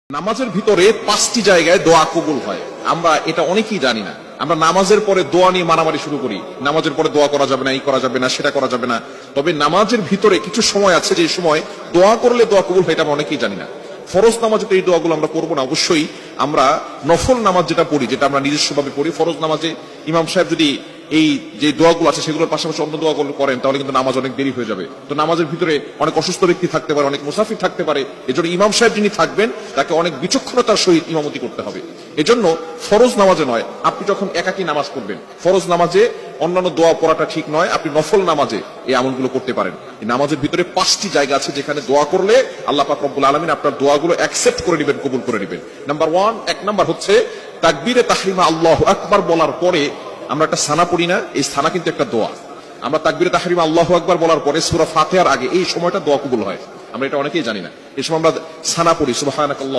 নামাজের ভিতরে 5টি জায়গায় দোয়া কবুল হয়। আমরা এটা অনেকেই জানি না। আমরা নামাজের পরে দোয়া নিয়ে মারামারি শুরু করি, নামাজের পরে দোয়া করা যাবে না, এই করা যাবে না, সেটা করা যাবে না। তবে নামাজের ভিতরে কিছু সময় আছে যে সময় দোয়া করলে দোয়া কবুল হয়, এটা আমরা অনেকেই জানি না। ফরজ নামাজে তো এই দোয়াগুলো আমরা করবো না। অবশ্যই আমরা নফল নামাজ যেটা পড়ি, যেটা আমরা নিজস্বভাবে পড়ি, ফরজ নামাজে ইমাম সাহেব যদি এই যে দোয়াগুলো আছে সেগুলোর পাশাপাশি অন্য দোয়াগুলো করেন তাহলে কিন্তু নামাজ অনেক দেরি হয়ে যাবে। তো নামাজের ভিতরে অনেক অসুস্থ ব্যক্তি থাকতে পারে, অনেক মুসাফির থাকতে পারে। এজন্য ইমাম সাহেব যিনি থাকবেন তাকে অনেক বিচক্ষণতার সহিত ইমামতি করতে হবে। এজন্য ফরজ নামাজে নয়, আপনি যখন একাকী নামাজ পড়বেন, ফরজ নামাজে অন্যান্য দোয়া পড়াটা ঠিক নয়। আপনি নফল নামাজে এই আমলগুলো করতে পারেন। এই নামাজের ভিতরে 5টি জায়গা আছে যেখানে দোয়া করলে আল্লাহ পাক রব্বুল আলামিন আপনার দোয়াগুলো অ্যাকসেপ্ট করে নেবেন, কবুল করে নেবেন। নাম্বার 1 নাম্বার হচ্ছে তাকবীরে তাহরিমা আল্লাহু আকবার বলার পরে আমরা একটা সানা পড়ি না, এই সানা কিন্তু একটা দোয়া। আমরা তাকবীরে তাহরিমা আল্লাহু আকবার বলার পরে সূরা ফাতিহার আগে এই সময়টা দোয়া কবুল হয়। আমরা এটা অনেকেই জানি না। এই সময় আমরা সানা পড়ি, সুবহানাকাল্লাহ